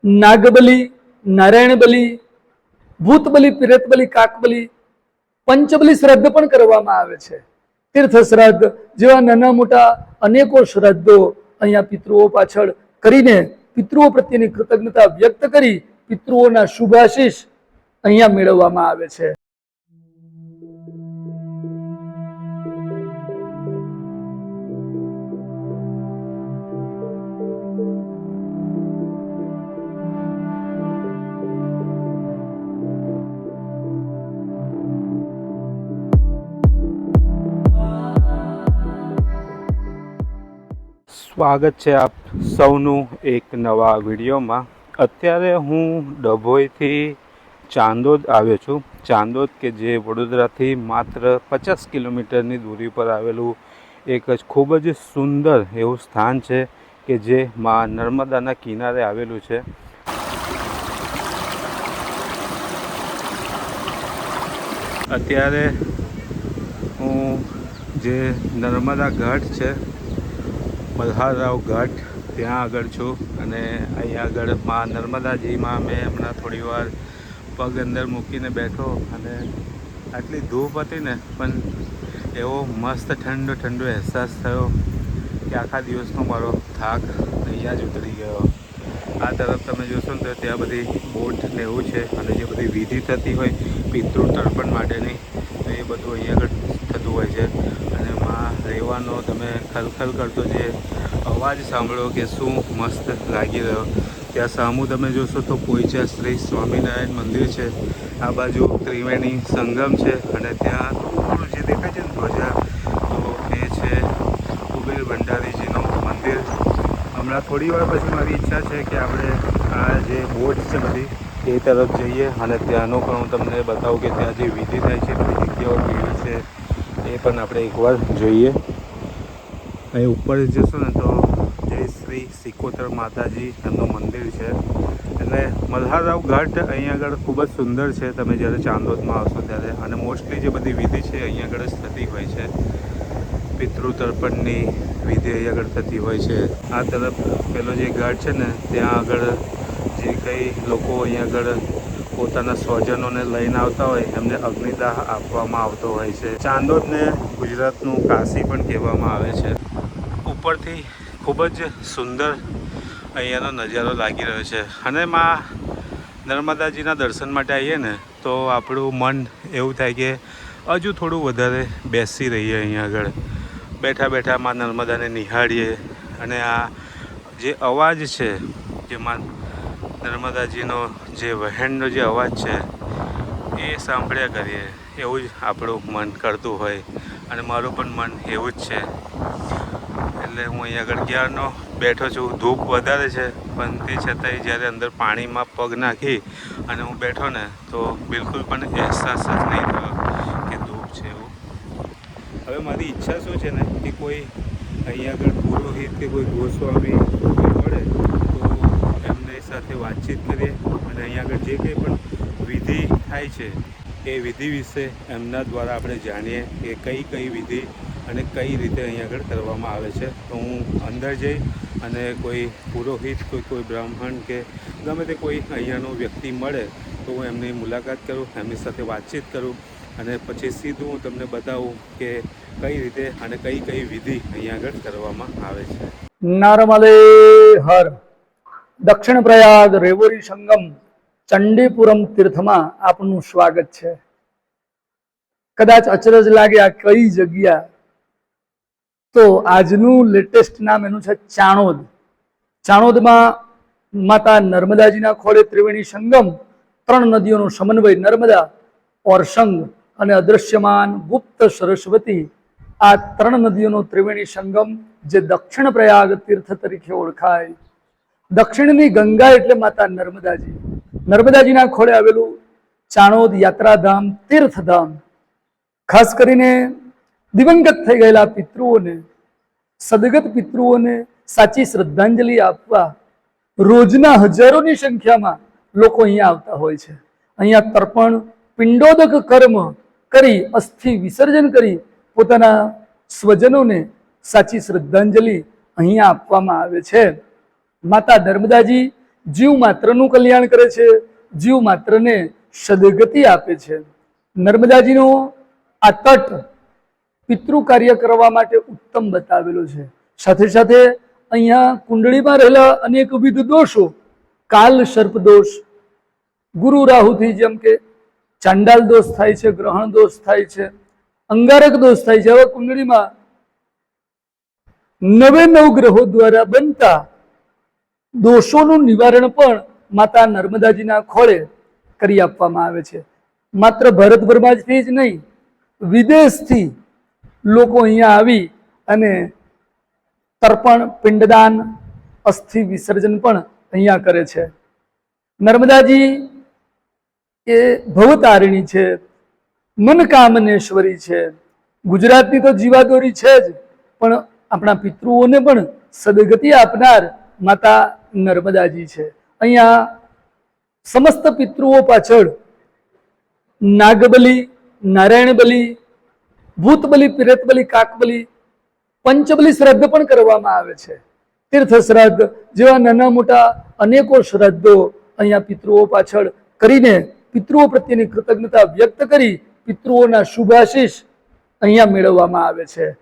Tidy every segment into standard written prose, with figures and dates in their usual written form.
નાગબલી, નારાયણ બલી, ભૂત બલી, પ્રેત બલી, કાક બલી, પંચબલી શ્રાદ્ધ પણ કરવામાં આવે છે. તીર્થ શ્રાદ્ધ જેવા નાના મોટા અનેકો શ્રાદ્ધો અહીંયા પિતૃઓ પાછળ કરીને પિતૃઓ પ્રત્યેની કૃતજ્ઞતા વ્યક્ત કરી પિતૃઓના શુભાશીષ અહીંયા મેળવવામાં આવે છે. સ્વાગત છે આપ સૌનું એક નવા વિડીયોમાં. અત્યારે હું ડભોઈથી ચાંદોદ આવ્યો છું. ચાંદોદ કે જે વડોદરાથી માત્ર 50 કિલોમીટરની દૂરી પર આવેલું એક જ ખૂબ જ સુંદર એવું સ્થાન છે કે જે માં નર્મદાના કિનારે આવેલું છે. અત્યારે હું જે નર્મદા ઘાટ છે, મલ્હારરાવ ઘાટ, ત્યાં આગળ છું અને અહીંયા આગળ માં નર્મદાજીમાં મેં હમણાં થોડી વાર પગ અંદર મૂકીને બેઠો અને આટલી ધૂપ હતી ને પણ એવો મસ્ત ઠંડો ઠંડો અહેસાસ થયો કે આખા દિવસનો મારો થાક અહીંયા જ ઉતરી ગયો. આ તરફ તમે જોશો ને તો ત્યાં બધી બોટ ને એવું છે અને જે બધી વિધિ થતી હોય પિતૃ તર્પણ માટેની તો એ બધું અહીંયા આગળ થતું હોય છે. અને માં રહેવાનો તમે ખલખલ કરતો જે અવાજ સાંભળો કે શું મસ્ત લાગી રહ્યો. ત્યાં સામું તમે જોશો તો પોઈચા શ્રી સ્વામિનારાયણ મંદિર છે, આ બાજુ ત્રિવેણી સંગમ છે અને ત્યાં થોડું જે દેખાય છે ને ધ્વજા તો એ છે કુબેર ભંડારીજીનું મંદિર. હમણાં થોડી વાર પછી મારી ઈચ્છા છે કે આપણે આ જે બોટ છે બધી એ તરફ જઈએ અને ત્યાંનો પણ હું તમને બતાવું કે ત્યાં જે વિધિ થાય છે બધી જગ્યાઓ કેવી છે એ પણ આપણે એકવાર જોઈએ. અહીં ઉપર જશો ને તો જય શ્રી સિકોતર માતાજી એમનું મંદિર છે. એટલે મલ્હારરાવ ઘાટ અહીંયા આગળ ખૂબ જ સુંદર છે તમે જ્યારે ચાંદોદમાં આવશો ત્યારે. અને મોસ્ટલી જે બધી વિધિ છે અહીંયા આગળ જ થતી હોય છે. પિતૃ તર્પણની વિધિ અહીંયા આગળ થતી હોય છે. આ તરફ પેલો જે ઘાટ છે ને ત્યાં આગળ જે કંઈ લોકો અહીંયા આગળ પોતાના સ્વજનોને લઈને આવતા હોય એમને અગ્નિદાહ આપવામાં આવતો હોય છે. ચાંદોદને ગુજરાતનું કાશી પણ કહેવામાં આવે છે. ઉપરથી ખૂબ જ સુંદર અહીંયાનો નજારો લાગી રહ્યો છે અને માં નર્મદાજીના દર્શન માટે આવીએ ને તો આપણું મન એવું થાય કે હજુ થોડું વધારે બેસી રહીએ અહીંયા આગળ. બેઠા બેઠા માં નર્મદાને નિહાળીએ અને આ જે અવાજ છે જે માં નર્મદાજીનો જે વહેણનો જે અવાજ છે એ સાંભળ્યા કરીએ એવું જ આપણું મન કરતું હોય અને મારું પણ મન એવું જ છે. એટલે હું અહીંયા આગળ ક્યારનો બેઠો છું. ધૂપ વધારે છે પણ તે છતાંય જ્યારે અંદર પાણીમાં પગ નાખી અને હું બેઠો ને તો બિલકુલ પણ અહેસાસ જ નહીં થયો કે ધૂપ છે એવું. હવે મારી ઈચ્છા શું છે ને કે કોઈ અહીંયા આગળ પુરોહિત કે કોઈ ગોસ્વામી કોઈ મળે તો એમની સાથે વાતચીત કરીએ અને અહીંયા આગળ જે કંઈ પણ વિધિ થાય છે એ વિધિ વિશે એમના દ્વારા આપણે જાણીએ કે કઈ કઈ વિધિ અને કઈ રીતે અહીંયા આગળ કરવામાં આવે છે. તો હું અંદર જઈ અને કોઈ પુરોહિત કોઈ બ્રાહ્મણ કે ગમે તે કોઈ અહીંયાનો વ્યક્તિ મળે તો હું એમની મુલાકાત કરું, એમની સાથે વાતચીત કરું અને પછી સીધું હું તમને બતાવું કે કઈ રીતે અને કઈ કઈ વિધિ અહીંયા આગળ કરવામાં આવે છે. નારમલે હર દક્ષિણ પ્રયાગ રેવોરી સંગમ ચંડીપુરમ તીર્થમાં આપનું સ્વાગત છે. કદાચ અચરજ લાગે આ કઈ જગ્યા, તો આજનું લેટેસ્ટ નામ એનું છે ચાણોદ. ચાણોદમાં માતા નર્મદાજીના ખોળે ત્રિવેણી સંગમ, 3 નદીઓનો સમન્વય નર્મદા, ઓરસંગ અને અદ્રશ્યમાન ગુપ્ત સરસ્વતી, આ 3 નદીઓનો ત્રિવેણી સંગમ જે દક્ષિણ પ્રયાગ તીર્થ તરીકે ઓળખાય. દક્ષિણની ગંગા એટલે માતા નર્મદાજી. નર્મદાજીના ખોળે આવેલું ચાણોદ યાત્રાધામ, તીર્થધામ, ખાસ કરીને દિવંગત થઈ ગયેલા પિતૃઓને, સદગત પિતૃઓને સાચી શ્રદ્ધાંજલિ આપવા રોજના હજારોની સંખ્યામાં લોકો અહીંયા આવતા હોય છે. અહીંયા તર્પણ પિંડોદક કર્મ કરી અસ્થિ વિસર્જન કરી પોતાના સ્વજનોને સાચી શ્રદ્ધાંજલિ અહીંયા આપવામાં આવે છે. માતા નર્મદાજી જીવ માત્રનું કલ્યાણ કરે છે, જીવ માત્રને સદગતિ આપે છે. નર્મદાજીનો આ તટ પિતૃ કાર્ય કરવા માટે ઉત્તમ બતાવેલો છે. સાથે સાથે અહીંયા કુંડળીમાં રહેલા અનેકવિધ દોષો, કાલ સર્પ દોષ, ગુરુ રાહુથી જેમ કે ચાંડાલ દોષ થાય છે, ગ્રહણ દોષ થાય છે, અંગારક દોષ થાય છે, હવે કુંડળીમાં 99 ગ્રહો દ્વારા બનતા દોષોનું નિવારણ પણ માતા નર્મદાજીના ખોળે કરી આપવામાં આવે છે. માત્ર ભારતભરમાંથી જ નહીં, વિદેશથી લોકો અહીંયા આવી અને તર્પણ, પિંડદાન, અસ્થિ વિસર્જન પણ અહીંયા કરે છે. નર્મદાજી એ ભવતારિણી છે, મનકામનેશ્વરી છે. ગુજરાતની તો જીવાદોરી છે જ, પણ આપણા પિતૃઓને પણ સદગતિ આપનાર માતા નર્મદાજી છે. અહીંયા સમસ્ત પિતૃઓ પાછળ નાગબલી, નારાયણ બલી, ભૂતબલી, પિરતબલી, કાકબલી, પંચબલી શ્રાદ્ધ પણ કરવામાં આવે છે. તીર્થ શ્રાદ્ધ જેવા નાના મોટા અનેકો શ્રાદ્ધો અહીંયા પિતૃઓ પાછળ કરીને પિતૃઓ પ્રત્યેની કૃતજ્ઞતા વ્યક્ત કરી પિતૃઓના શુભાશીષ અહીંયા મેળવવામાં આવે છે.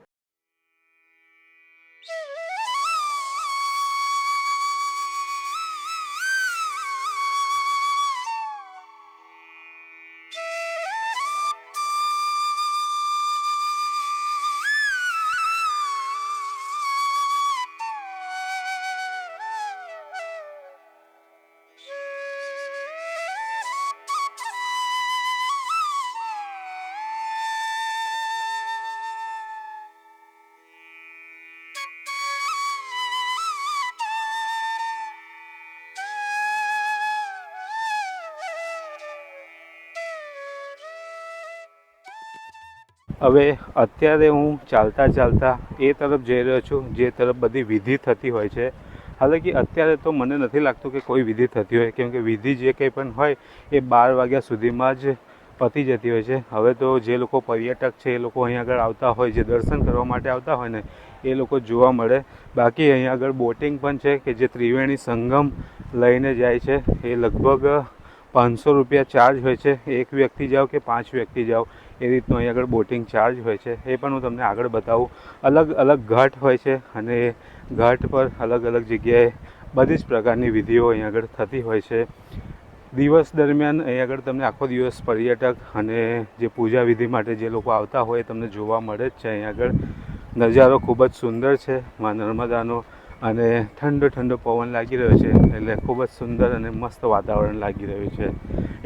હવે અત્યારે હું ચાલતા ચાલતા એ તરફ જઈ રહ્યો છું જે તરફ બધી વિધિ થતી હોય છે. હાલાકી અત્યારે તો મને નથી લાગતું કે કોઈ વિધિ થતી હોય, કેમ કે વિધિ જે કંઈ પણ હોય એ 12 વાગ્યા સુધીમાં જ પતી જતી હોય છે. હવે તો જે લોકો પર્યટક છે એ લોકો અહીંયા આગળ આવતા હોય, જે દર્શન કરવા માટે આવતા હોય ને એ લોકો જોવા મળે. બાકી અહીંયા આગળ બોટિંગ પણ છે કે જે ત્રિવેણી સંગમ લઈને જાય છે. એ લગભગ 500 રૂપિયા ચાર્જ હોય છે. એક વ્યક્તિ જાઓ કે 5 વ્યક્તિ જાઓ એ રીતનું અહીં આગળ બોટિંગ ચાર્જ હોય છે. એ પણ હું તમને આગળ બતાવું. અલગ અલગ ઘાટ હોય છે અને ઘાટ પર અલગ અલગ જગ્યાએ બધી જ પ્રકારની વિધિઓ અહીં આગળ થતી હોય છે. દિવસ દરમિયાન અહીં આગળ તમને આખો દિવસ પર્યટક અને જે પૂજા વિધિ માટે જે લોકો આવતા હોય તમને જોવા મળે જ છે. અહીં આગળ નજારો ખૂબ જ સુંદર છે મા નર્મદાનો, અને ઠંડો ઠંડો પવન લાગી રહ્યો છે એટલે ખૂબ જ સુંદર અને મસ્ત વાતાવરણ લાગી રહ્યું છે.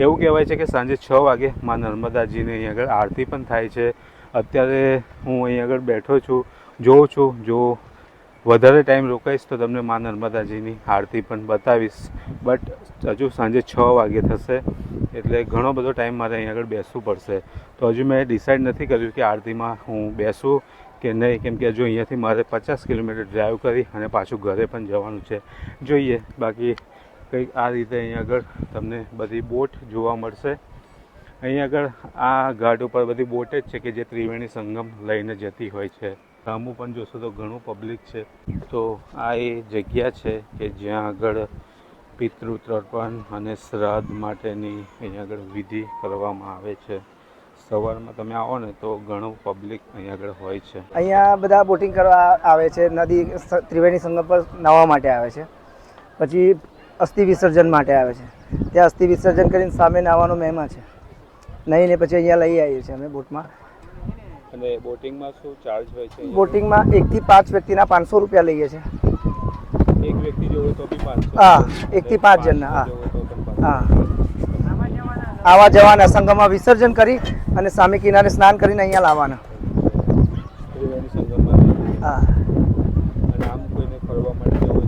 એવું કહેવાય છે કે સાંજે 6 વાગે મા નર્મદાજીને અહીં આગળ આરતી પણ થાય છે. અત્યારે હું અહીં આગળ બેઠો છું, જોઉં છું. જો વધારે ટાઈમ રોકાઈશ તો તમને મા નર્મદાજીની આરતી પણ બતાવીશ. બટ હજુ સાંજે 6 વાગે થશે એટલે ઘણો બધો ટાઈમ મારે અહીં આગળ બેસવું પડશે. તો હજુ મેં ડિસાઈડ નથી કર્યું કે આરતીમાં હું બેસું કે નહીં, કેમ કે હજુ અહીંયાથી મારે 50 કિલોમીટર ડ્રાઈવ કરી અને પાછું ઘરે પણ જવાનું છે. જોઈએ. બાકી કંઈક આ રીતે અહીં આગળ તમને બધી બોટ જોવા મળશે. અહીં આગળ આ ઘાટ ઉપર બધી બોટ જ છે કે જે ત્રિવેણી સંગમ લઈને જતી હોય છે. સામું પણ જોશો તો ઘણું પબ્લિક છે. તો આ એ જગ્યા છે કે જ્યાં આગળ પિતૃ તર્પણ અને શ્રાદ્ધ માટેની અહીં આગળ વિધિ કરવામાં આવે છે. સવારમાં તમે આવો ને તો ઘણું પબ્લિક અહીંયા આગળ હોય છે. અહીંયા બધા બોટિંગ કરવા આવે છે. નદી ત્રિવેણી સંગમ પર નાહવા માટે આવે છે. પછી અસ્થિ વિસર્જન માટે આવે છે. ત્યાં અસ્થિ વિસર્જન કરીને સામે નાહવાનો મહિમા છે. નહીંને પછી અહીંયા લઈ આવીએ છીએ અમે બોટમાં. અને બોટિંગમાં શું ચાર્જ હોય છે? બોટિંગમાં 1 થી 5 વ્યક્તિના 500 રૂપિયા લઈએ છીએ. એક વ્યક્તિ જોવે તો બી 500? હા, 1 થી 5 જણના. હા, આવા જવાના, સંગમમાં વિસર્જન કરી અને સામે કિનારે સ્નાન કરીને અહીંયા લાવવાના. હા. અને આમ કોઈને ફરવા માટે જવું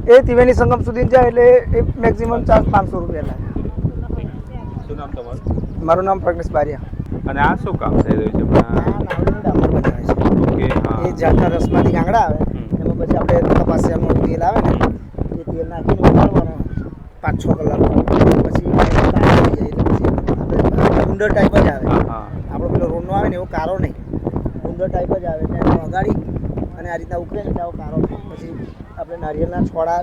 તો એ ત્રિવેણી સંગમ સુધી જાય એટલે એ મેક્સિમમ ચાર્જ 500 રૂપિયા લાગે. શું નામ તમારું? મારું નામ પ્રજ્ઞેશ બારિયા. અને આ શું કામ થઈ રહ્યું છે? ડામર બનાવે છે. ઓકે. હા. એ ઝાડના રસમાંથી ગાંગડા આવે, એમાં પછી આપણે કપાસિયાનું તેલ આવે ને એ તેલ નાખીને ઉકાળવાનું 5-6 કલાક. પછી આપણે ગુંદર ટાઈપ જ આવે. આપણો પેલો રોડનો આવે ને એવો કારો નહીં, ગુંદર ટાઈપ જ આવે. એને વગાડી અને આ રીતના ઉકળે ને આવો કારો. પછી આપણે નારિયેળના છોડા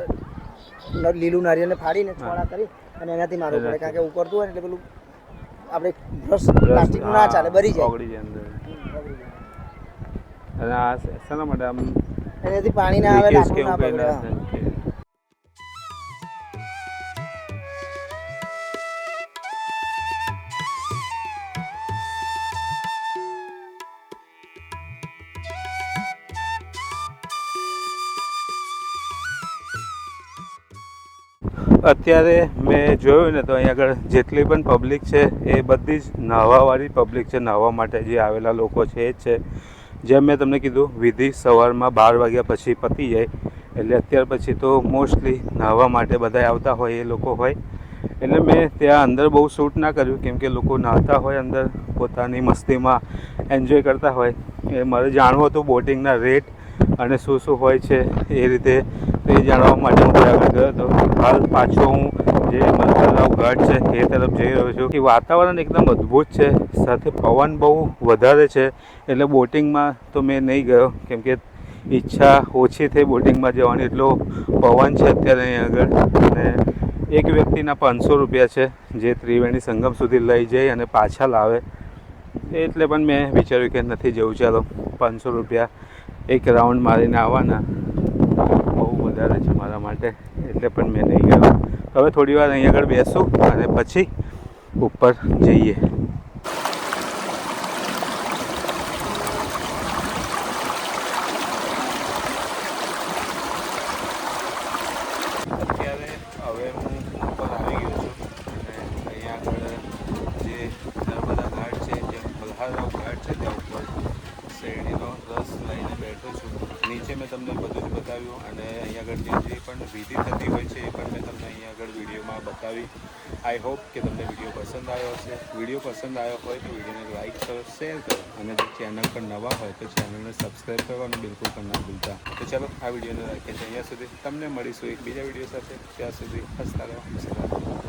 લીલું નારિયેળને ફાડીને છોડા કરી અને એનાથી મારવું પડે, કારણ કે ઉકળતું હોય ને એટલે પેલું આપણે બ્રશ પ્લાસ્ટિકનું ના ચાલે, બરી જાય. ઓગળી જાય અંદર. બગડી જાય. અને આ શાના માટે આમ એનાથી પાણી ના આવે, લીકેજ કે લાકડું ના એવું કંઈ બગડે. ના હા. થાય કે અત્યારે મેં જોયું ને તો અહીં આગળ જેટલી પણ પબ્લિક છે એ બધી જ નાહવાવાળી પબ્લિક છે. નાહવા માટે જે આવેલા લોકો છે એ જ છે. જેમ મેં તમને કીધું, વિધિ સવારમાં 12 વાગ્યા પછી પતી જાય, એટલે અત્યાર પછી તો મોસ્ટલી નાહવા માટે બધા આવતા હોય એ લોકો હોય. એટલે મેં ત્યાં અંદર બહુ શૂટ ના કર્યું, કેમ કે લોકો નાહતા હોય અંદર પોતાની મસ્તીમાં એન્જોય કરતા હોય. એ મારે જાણવું હતું બોટિંગના રેટ અને શું શું હોય છે એ રીતે. તો એ જાણવા માટે હું ત્યાં આગળ ગયો હતો. હાલ પાછો હું જે મલહારરાવ ઘાટ છે એ તરફ જઈ રહ્યો છું. કે વાતાવરણ એકદમ અદ્ભુત છે, સાથે પવન બહુ વધારે છે. એટલે બોટિંગમાં તો મેં નહીં ગયો, કેમ કે ઈચ્છા ઓછી થઈ બોટિંગમાં જવાની. એટલો પવન છે અત્યારે અહીં આગળ. અને એક વ્યક્તિના 500 રૂપિયા છે, જે ત્રિવેણી સંગમ સુધી લઈ જઈ અને પાછા લાવે. એટલે પણ મેં વિચાર્યું કે નથી જવું, ચાલો 500 રૂપિયા એક રાઉન્ડ મારીને આવવાના બહુ વધારે છે મારા માટે. એટલે પણ મેં નહીં ગયો. હવે થોડી વાર અહીં આગળ બેસું અને પછી ઉપર જઈએ. અત્યારે હવે હું ઉપર આવી ગયો છું અને અહીંયા આગળ જે નર્મદા ઘાટ છે, જે મલ્હારરાવ ઘાટ છે, ત્યાં ઉપર શેરડીનો રસ લઈને બેઠો છું. નીચે મેં તમને બધું જ બતાવ્યું અને અહીંયા આગળ જે પણ વિધિ થતી હોય છે એ પણ મેં તમને અહીંયા આગળ વિડીયોમાં બતાવી. આઈ હોપ કે તમને વિડીયો પસંદ આવ્યો હશે. વિડીયો પસંદ આવ્યો હોય તો વિડીયોને લાઇક કરો, શેર કરો અને જો ચેનલ પર નવા હોય તો ચેનલને સબસ્ક્રાઈબ કરવાનું બિલકુલ પણ ના ભૂલતા. તો ચાલો આ વિડીયોને રાખીએ છીએ અહીંયા સુધી. તમને મળીશું એક બીજા વિડીયો સાથે. ત્યાં સુધી હસતા રહો.